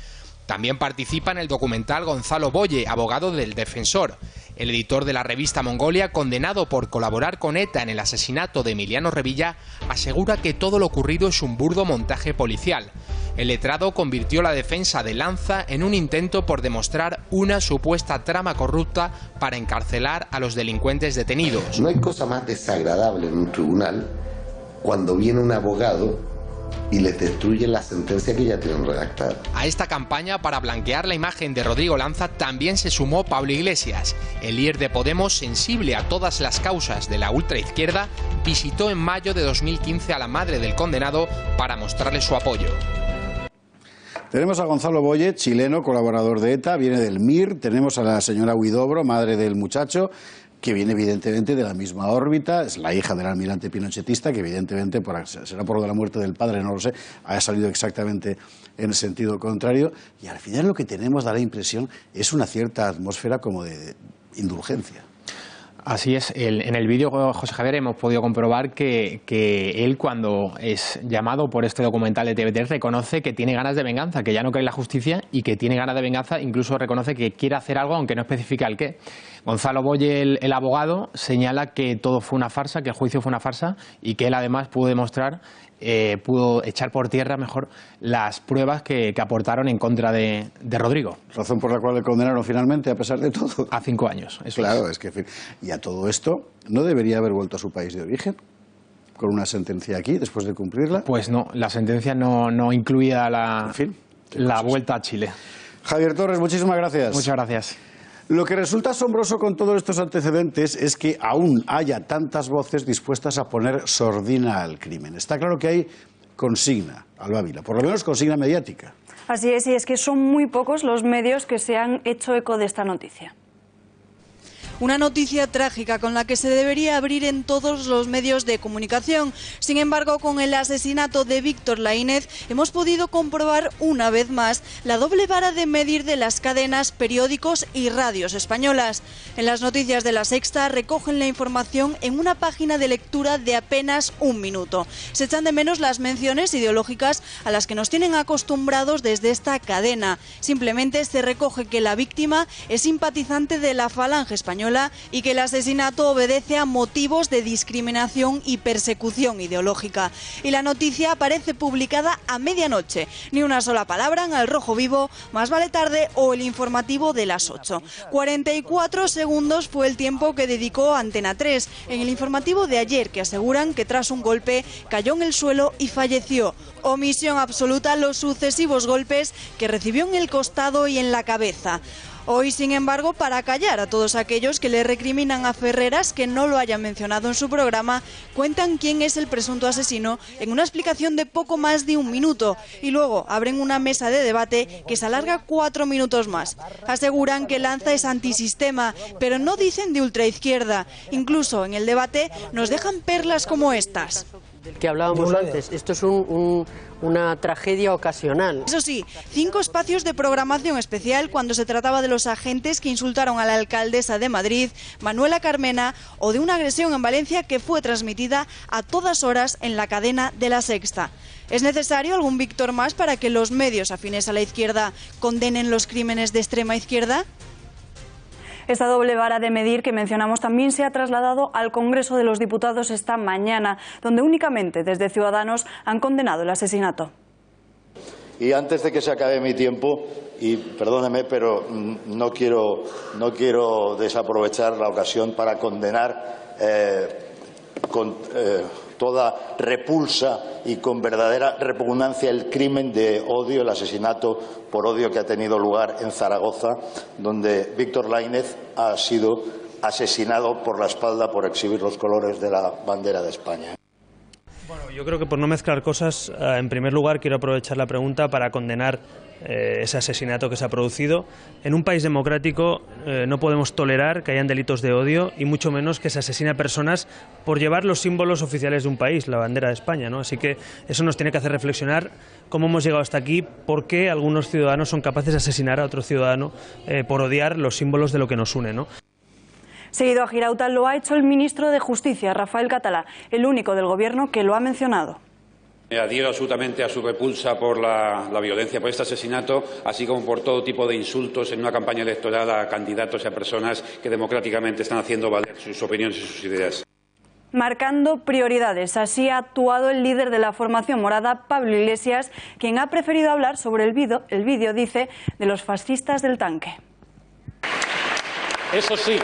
También participa en el documental Gonzalo Boye, abogado del defensor. El editor de la revista Mongolia, condenado por colaborar con ETA en el asesinato de Emiliano Revilla, asegura que todo lo ocurrido es un burdo montaje policial. El letrado convirtió la defensa de Lanza en un intento por demostrar una supuesta trama corrupta para encarcelar a los delincuentes detenidos. No hay cosa más desagradable en un tribunal cuando viene un abogado y les destruye la sentencia que ya tienen redactada. A esta campaña para blanquear la imagen de Rodrigo Lanza también se sumó Pablo Iglesias. El líder de Podemos, sensible a todas las causas de la ultraizquierda, visitó en mayo de 2015 a la madre del condenado para mostrarle su apoyo. Tenemos a Gonzalo Boye, chileno, colaborador de ETA, viene del MIR. Tenemos a la señora Huidobro, madre del muchacho, que viene evidentemente de la misma órbita, es la hija del almirante pinochetista, que evidentemente, será por lo de la muerte del padre, no lo sé, ha salido exactamente en el sentido contrario. Y al final lo que tenemos, da la impresión, es una cierta atmósfera como de indulgencia. Así es. En el vídeo, José Javier, hemos podido comprobar que él, cuando es llamado por este documental de TV3, reconoce que tiene ganas de venganza, que ya no cree en la justicia y que tiene ganas de venganza, incluso reconoce que quiere hacer algo, aunque no especifica el qué. Gonzalo Boye, el abogado, señala que todo fue una farsa, que el juicio fue una farsa y que él además pudo demostrar, pudo echar por tierra mejor las pruebas que aportaron en contra de Rodrigo. Razón por la cual le condenaron finalmente, a pesar de todo. A 5 años. Eso claro, es que... Y a todo esto, ¿no debería haber vuelto a su país de origen? ¿Con una sentencia aquí, después de cumplirla? Pues no, la sentencia no incluía la vuelta a Chile. Javier Torres, muchísimas gracias. Muchas gracias. Lo que resulta asombroso con todos estos antecedentes es que aún haya tantas voces dispuestas a poner sordina al crimen. Está claro que hay consigna, Alba Vila, por lo menos consigna mediática. Así es, y es que son muy pocos los medios que se han hecho eco de esta noticia. Una noticia trágica con la que se debería abrir en todos los medios de comunicación. Sin embargo, con el asesinato de Víctor Lainez hemos podido comprobar una vez más la doble vara de medir de las cadenas, periódicos y radios españolas. En las noticias de La Sexta recogen la información en una página de lectura de apenas 1 minuto. Se echan de menos las menciones ideológicas a las que nos tienen acostumbrados desde esta cadena. Simplemente se recoge que la víctima es simpatizante de la Falange Española española y que el asesinato obedece a motivos de discriminación y persecución ideológica. Y la noticia aparece publicada a medianoche. Ni una sola palabra en Al Rojo Vivo, Más vale tarde o el informativo de las 8. 44 segundos fue el tiempo que dedicó Antena 3 en el informativo de ayer, que aseguran que tras un golpe cayó en el suelo y falleció. Omisión absoluta los sucesivos golpes que recibió en el costado y en la cabeza. Hoy, sin embargo, para callar a todos aquellos que le recriminan a Ferreras que no lo hayan mencionado en su programa, cuentan quién es el presunto asesino en una explicación de poco más de un minuto y luego abren una mesa de debate que se alarga 4 minutos más. Aseguran que Lanza es antisistema, pero no dicen de ultraizquierda. Incluso en el debate nos dejan perlas como estas. Del que hablábamos antes, esto es una tragedia ocasional. Eso sí, 5 espacios de programación especial cuando se trataba de los agentes que insultaron a la alcaldesa de Madrid, Manuela Carmena, o de una agresión en Valencia que fue transmitida a todas horas en la cadena de La Sexta. ¿Es necesario algún Víctor más para que los medios afines a la izquierda condenen los crímenes de extrema izquierda? Esta doble vara de medir que mencionamos también se ha trasladado al Congreso de los Diputados esta mañana, donde únicamente desde Ciudadanos han condenado el asesinato. Y antes de que se acabe mi tiempo, y perdóneme, pero no quiero desaprovechar la ocasión para condenar con toda repulsa y con verdadera repugnancia el crimen de odio, el asesinato por odio que ha tenido lugar en Zaragoza, donde Víctor Lainez ha sido asesinado por la espalda por exhibir los colores de la bandera de España. Bueno, yo creo que por no mezclar cosas, en primer lugar quiero aprovechar la pregunta para condenar ese asesinato que se ha producido. En un país democrático no podemos tolerar que hayan delitos de odio y mucho menos que se asesine a personas por llevar los símbolos oficiales de un país, la bandera de España, ¿no? Así que eso nos tiene que hacer reflexionar cómo hemos llegado hasta aquí, por qué algunos ciudadanos son capaces de asesinar a otro ciudadano por odiar los símbolos de lo que nos une, ¿no? Seguido a Girauta lo ha hecho el ministro de Justicia, Rafael Catalá, el único del Gobierno que lo ha mencionado. Adhiero absolutamente a su repulsa por la violencia, por este asesinato, así como por todo tipo de insultos en una campaña electoral a candidatos y a personas que democráticamente están haciendo valer sus opiniones y sus ideas. Marcando prioridades, así ha actuado el líder de la formación morada, Pablo Iglesias, quien ha preferido hablar sobre el vídeo, dice, de los fascistas del tanque. Eso sí,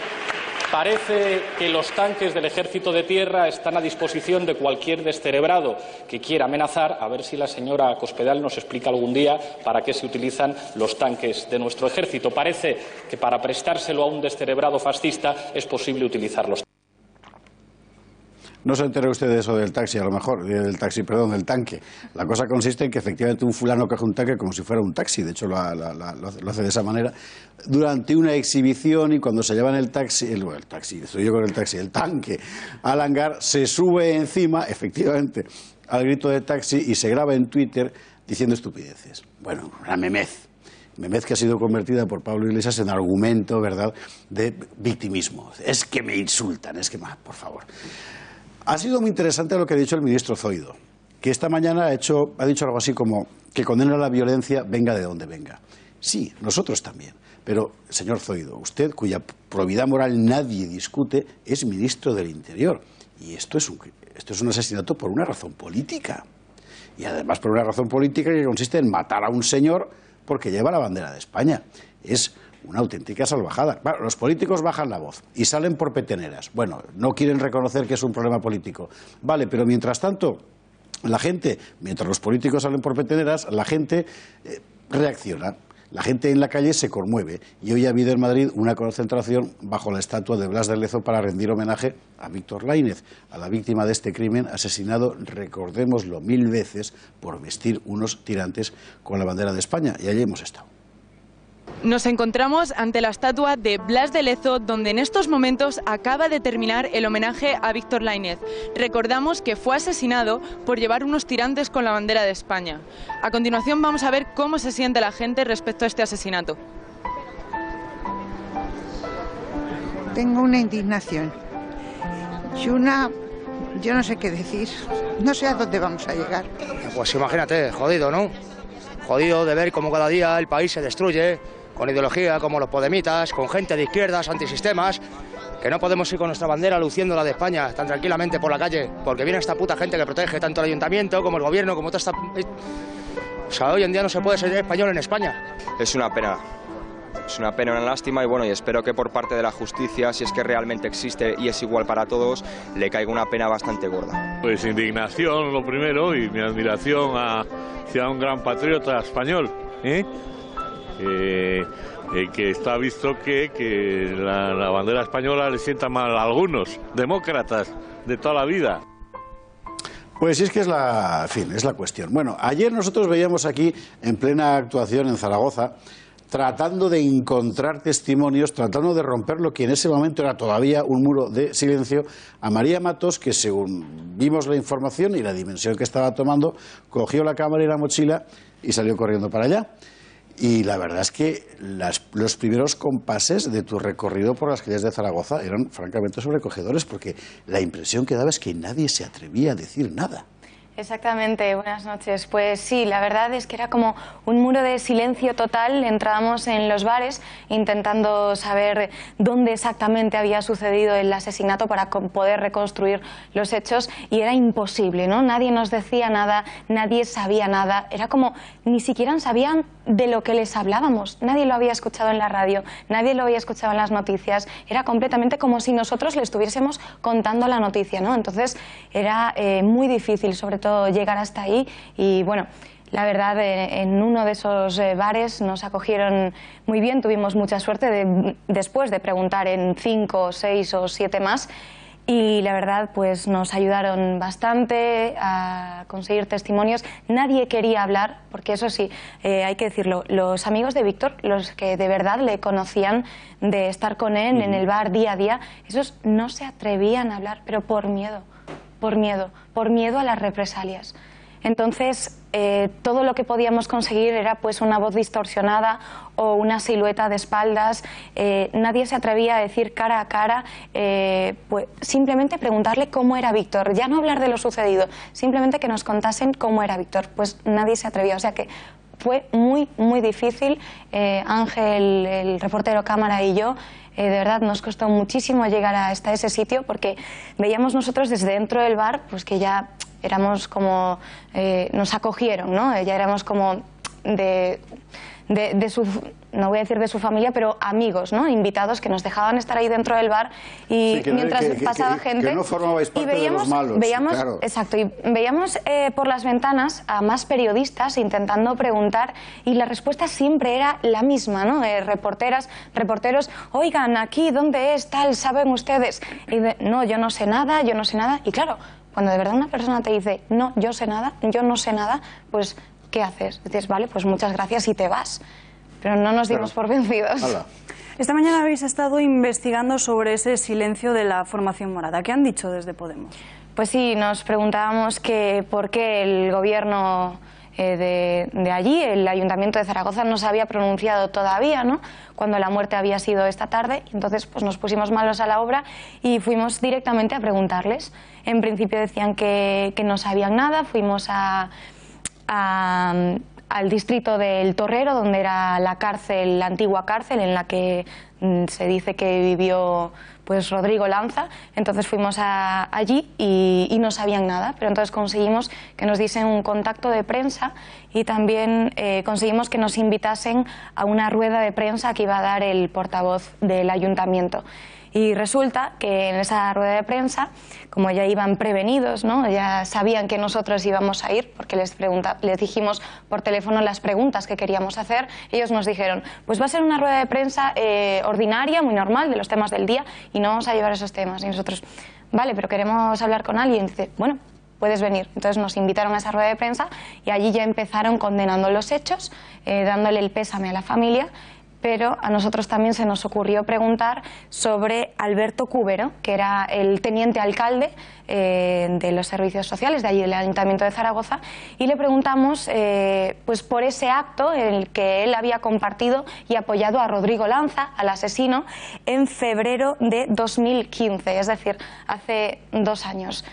parece que los tanques del Ejército de Tierra están a disposición de cualquier descerebrado que quiera amenazar. A ver si la señora Cospedal nos explica algún día para qué se utilizan los tanques de nuestro ejército. Parece que para prestárselo a un descerebrado fascista es posible utilizarlos. No se entere usted de eso del taxi, a lo mejor, del tanque. La cosa consiste en que efectivamente un fulano coge un tanque como si fuera un taxi, de hecho lo hace de esa manera, durante una exhibición, y cuando se llevan el tanque al hangar, se sube encima, efectivamente, al grito de taxi y se graba en Twitter diciendo estupideces. Bueno, una memez que ha sido convertida por Pablo Iglesias en argumento, ¿verdad?, de victimismo. Es que me insultan, es que, por favor. Ha sido muy interesante lo que ha dicho el ministro Zoido, que esta mañana ha dicho algo así como que condena la violencia venga de donde venga. Sí, nosotros también. Pero, señor Zoido, usted, cuya probidad moral nadie discute, es ministro del Interior. Y esto es un asesinato por una razón política. Y además por una razón política que consiste en matar a un señor porque lleva la bandera de España. Es una auténtica salvajada. Bueno, los políticos bajan la voz y salen por peteneras. Bueno, no quieren reconocer que es un problema político. Vale, pero mientras tanto, mientras los políticos salen por peteneras, la gente reacciona. La gente en la calle se conmueve. Y hoy ha habido en Madrid una concentración bajo la estatua de Blas de Lezo para rendir homenaje a Víctor Lainez, a la víctima de este crimen, asesinado, recordémoslo 1000 veces, por vestir unos tirantes con la bandera de España. Y allí hemos estado. Nos encontramos ante la estatua de Blas de Lezo, donde en estos momentos acaba de terminar el homenaje a Víctor Lainez. Recordamos que fue asesinado por llevar unos tirantes con la bandera de España. A continuación vamos a ver cómo se siente la gente respecto a este asesinato. Tengo una indignación y yo no sé qué decir, no sé a dónde vamos a llegar. Pues imagínate, jodido, ¿no? Jodido de ver cómo cada día el país se destruye, con ideología como los podemitas, con gente de izquierdas, antisistemas, Que no podemos ir con nuestra bandera luciendo la de España tan tranquilamente por la calle, porque viene esta puta gente que protege tanto el ayuntamiento como el gobierno, como toda esta... O sea, hoy en día no se puede ser español en España. Es una pena. Es una pena, una lástima y bueno, y espero que por parte de la justicia, si es que realmente existe y es igual para todos, le caiga una pena bastante gorda. Pues indignación lo primero y mi admiración hacia un gran patriota español, que está visto que la bandera española le sienta mal a algunos demócratas de toda la vida. Pues sí, es que es la cuestión. Bueno, ayer nosotros veíamos aquí, en plena actuación en Zaragoza, tratando de encontrar testimonios, tratando de romper lo que en ese momento era todavía un muro de silencio, a María Matos, que según vimos la información y la dimensión que estaba tomando, cogió la cámara y la mochila y salió corriendo para allá. Y la verdad es que los primeros compases de tu recorrido por las calles de Zaragoza eran francamente sobrecogedores, porque la impresión que daba es que nadie se atrevía a decir nada. Exactamente, buenas noches. Pues sí, la verdad es que era como un muro de silencio total. Entrábamos en los bares intentando saber dónde exactamente había sucedido el asesinato para poder reconstruir los hechos y era imposible, ¿no? Nadie nos decía nada, nadie sabía nada. Era como ni siquiera sabían de lo que les hablábamos. Nadie lo había escuchado en la radio, nadie lo había escuchado en las noticias. Era completamente como si nosotros le estuviésemos contando la noticia, ¿no? Entonces era muy difícil, sobre todo, llegar hasta ahí y bueno, la verdad en uno de esos bares nos acogieron muy bien, tuvimos mucha suerte después de preguntar en 5, 6 o 7 más y la verdad pues nos ayudaron bastante a conseguir testimonios. Nadie quería hablar, porque eso sí, hay que decirlo, los amigos de Víctor, los que de verdad le conocían de estar con él en el bar día a día, esos no se atrevían a hablar, pero por miedo a las represalias. Entonces, todo lo que podíamos conseguir era pues una voz distorsionada o una silueta de espaldas. Nadie se atrevía a decir cara a cara, pues simplemente preguntarle cómo era Víctor, ya no hablar de lo sucedido, simplemente que nos contasen cómo era Víctor. Pues nadie se atrevía, o sea que fue muy, muy difícil. Ángel, el reportero cámara y yo, de verdad nos costó muchísimo llegar hasta ese sitio porque veíamos nosotros desde dentro del bar pues que ya éramos como, nos acogieron, ¿no? Ya éramos como de su, no voy a decir de su familia, pero amigos, ¿no? Invitados que nos dejaban estar ahí dentro del bar y sí, mientras pasaba gente... Que no formabais parte de los malos, claro. Exacto, y veíamos por las ventanas a más periodistas intentando preguntar y la respuesta siempre era la misma, ¿no? Reporteros, oigan, aquí, ¿dónde es tal? ¿Saben ustedes? Y no, yo no sé nada, y claro, cuando de verdad una persona te dice, no, yo no sé nada, pues... ¿qué haces? Dices, vale, pues muchas gracias y te vas. Pero no nos dimos por vencidos. Hola. Esta mañana habéis estado investigando sobre ese silencio de la formación morada. ¿Qué han dicho desde Podemos? Pues sí, nos preguntábamos que por qué el gobierno de allí, el Ayuntamiento de Zaragoza, no se había pronunciado todavía, ¿no? Cuando la muerte había sido esta tarde. Entonces pues nos pusimos malos a la obra y fuimos directamente a preguntarles. En principio decían que no sabían nada. Fuimos al distrito del Torrero, donde era la cárcel, la antigua cárcel en la que se dice que vivió pues Rodrigo Lanza. Entonces fuimos allí y no sabían nada, pero entonces conseguimos que nos diesen un contacto de prensa y también conseguimos que nos invitasen a una rueda de prensa que iba a dar el portavoz del ayuntamiento. Y resulta que en esa rueda de prensa, como ya iban prevenidos, ¿no? Ya sabían que nosotros íbamos a ir, porque les dijimos por teléfono las preguntas que queríamos hacer, ellos nos dijeron, pues va a ser una rueda de prensa ordinaria, muy normal, de los temas del día, y no vamos a llevar esos temas. Y nosotros, vale, pero queremos hablar con alguien. Y dice, bueno, puedes venir. Entonces nos invitaron a esa rueda de prensa y allí ya empezaron condenando los hechos, dándole el pésame a la familia. Pero a nosotros también se nos ocurrió preguntar sobre Alberto Cúbero, que era el teniente alcalde de los servicios sociales de allí del Ayuntamiento de Zaragoza, y le preguntamos pues por ese acto en el que él había compartido y apoyado a Rodrigo Lanza, al asesino, en febrero de 2015, es decir, hace 2 años.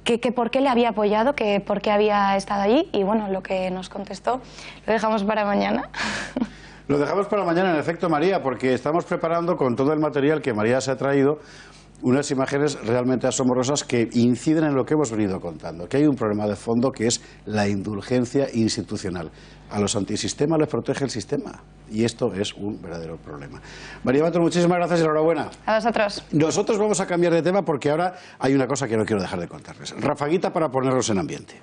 Que por qué le había apoyado, que por qué había estado allí, y bueno, lo que nos contestó lo dejamos para mañana. Lo dejamos para mañana, en efecto, María, porque estamos preparando con todo el material que María se ha traído unas imágenes realmente asombrosas que inciden en lo que hemos venido contando, que hay un problema de fondo que es la indulgencia institucional. A los antisistema les protege el sistema y esto es un verdadero problema. María Mato, muchísimas gracias y enhorabuena. A vosotros. Nosotros vamos a cambiar de tema porque ahora hay una cosa que no quiero dejar de contarles. Rafaguita para ponerlos en ambiente.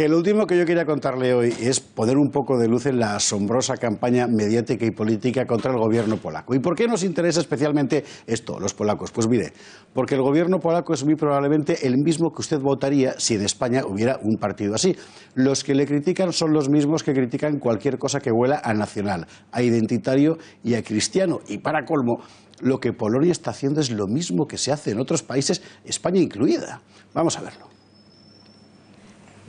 Que lo último que yo quería contarle hoy es poner un poco de luz en la asombrosa campaña mediática y política contra el gobierno polaco. ¿Y por qué nos interesa especialmente esto, los polacos? Pues mire, porque el gobierno polaco es muy probablemente el mismo que usted votaría si en España hubiera un partido así. Los que le critican son los mismos que critican cualquier cosa que huela a nacional, a identitario y a cristiano. Y para colmo, lo que Polonia está haciendo es lo mismo que se hace en otros países, España incluida. Vamos a verlo.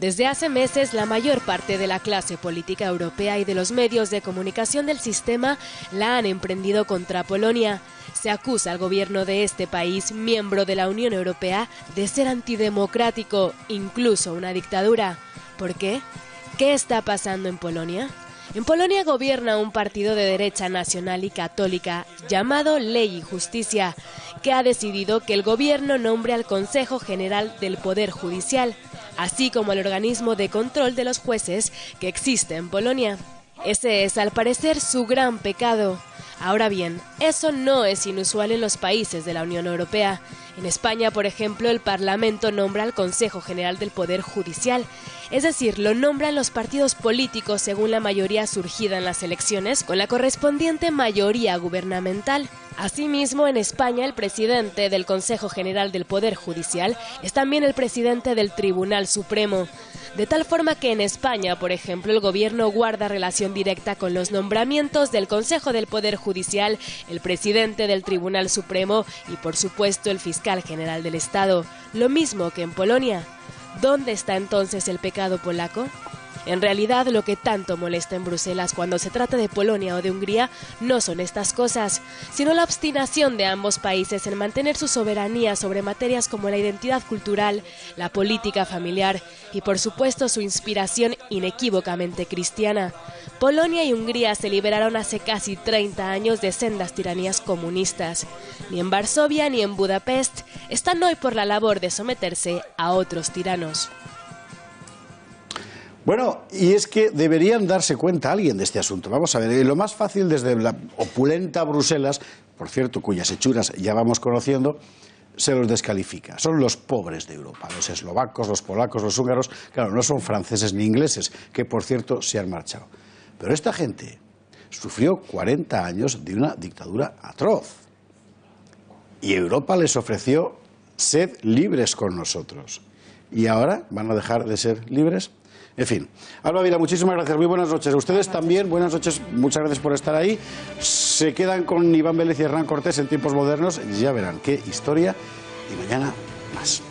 Desde hace meses, la mayor parte de la clase política europea y de los medios de comunicación del sistema la han emprendido contra Polonia. Se acusa al gobierno de este país, miembro de la Unión Europea, de ser antidemocrático, incluso una dictadura. ¿Por qué? ¿Qué está pasando en Polonia? En Polonia gobierna un partido de derecha nacional y católica llamado Ley y Justicia, que ha decidido que el gobierno nombre al Consejo General del Poder Judicial, así como el organismo de control de los jueces que existe en Polonia. Ese es, al parecer, su gran pecado. Ahora bien, eso no es inusual en los países de la Unión Europea. En España, por ejemplo, el Parlamento nombra al Consejo General del Poder Judicial, es decir, lo nombran los partidos políticos según la mayoría surgida en las elecciones, con la correspondiente mayoría gubernamental. Asimismo, en España, el presidente del Consejo General del Poder Judicial es también el presidente del Tribunal Supremo. De tal forma que en España, por ejemplo, el gobierno guarda relación directa con los nombramientos del Consejo del Poder Judicial, el presidente del Tribunal Supremo y, por supuesto, el fiscal general del Estado. Lo mismo que en Polonia. ¿Dónde está entonces el pecado polaco? En realidad, lo que tanto molesta en Bruselas cuando se trata de Polonia o de Hungría no son estas cosas, sino la obstinación de ambos países en mantener su soberanía sobre materias como la identidad cultural, la política familiar y, por supuesto, su inspiración inequívocamente cristiana. Polonia y Hungría se liberaron hace casi 30 años de sendas tiranías comunistas. Ni en Varsovia ni en Budapest están hoy por la labor de someterse a otros tiranos. Bueno, y es que deberían darse cuenta alguien de este asunto. Vamos a ver, lo más fácil desde la opulenta Bruselas, por cierto, cuyas hechuras ya vamos conociendo, se los descalifica. Son los pobres de Europa, los eslovacos, los polacos, los húngaros, claro, no son franceses ni ingleses, que por cierto se han marchado. Pero esta gente sufrió 40 años de una dictadura atroz. Y Europa les ofreció sed libres con nosotros. ¿Y ahora van a dejar de ser libres? En fin, Alba Vila, muchísimas gracias, muy buenas noches. Ustedes también, buenas noches, muchas gracias por estar ahí. Se quedan con Iván Vélez y Hernán Cortés en Tiempos Modernos, ya verán qué historia, y mañana más.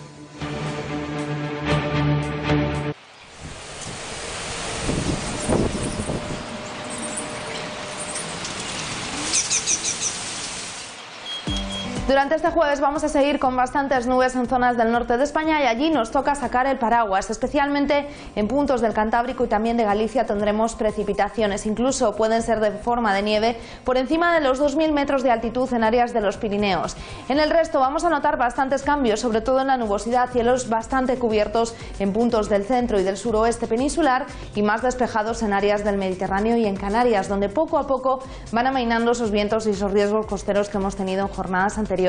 Durante este jueves vamos a seguir con bastantes nubes en zonas del norte de España y allí nos toca sacar el paraguas, especialmente en puntos del Cantábrico y también de Galicia tendremos precipitaciones, incluso pueden ser de forma de nieve por encima de los 2000 metros de altitud en áreas de los Pirineos. En el resto vamos a notar bastantes cambios, sobre todo en la nubosidad, cielos bastante cubiertos en puntos del centro y del suroeste peninsular y más despejados en áreas del Mediterráneo y en Canarias, donde poco a poco van amainando esos vientos y esos riesgos costeros que hemos tenido en jornadas anteriores.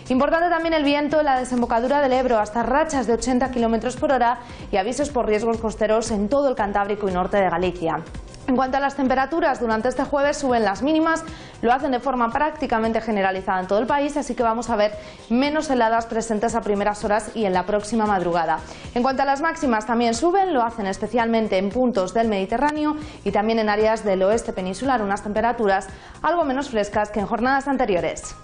Importante también el viento en la desembocadura del Ebro, hasta rachas de 80 km por hora y avisos por riesgos costeros en todo el Cantábrico y norte de Galicia. En cuanto a las temperaturas, durante este jueves suben las mínimas, lo hacen de forma prácticamente generalizada en todo el país, así que vamos a ver menos heladas presentes a primeras horas y en la próxima madrugada. En cuanto a las máximas, también suben, lo hacen especialmente en puntos del Mediterráneo y también en áreas del oeste peninsular, unas temperaturas algo menos frescas que en jornadas anteriores.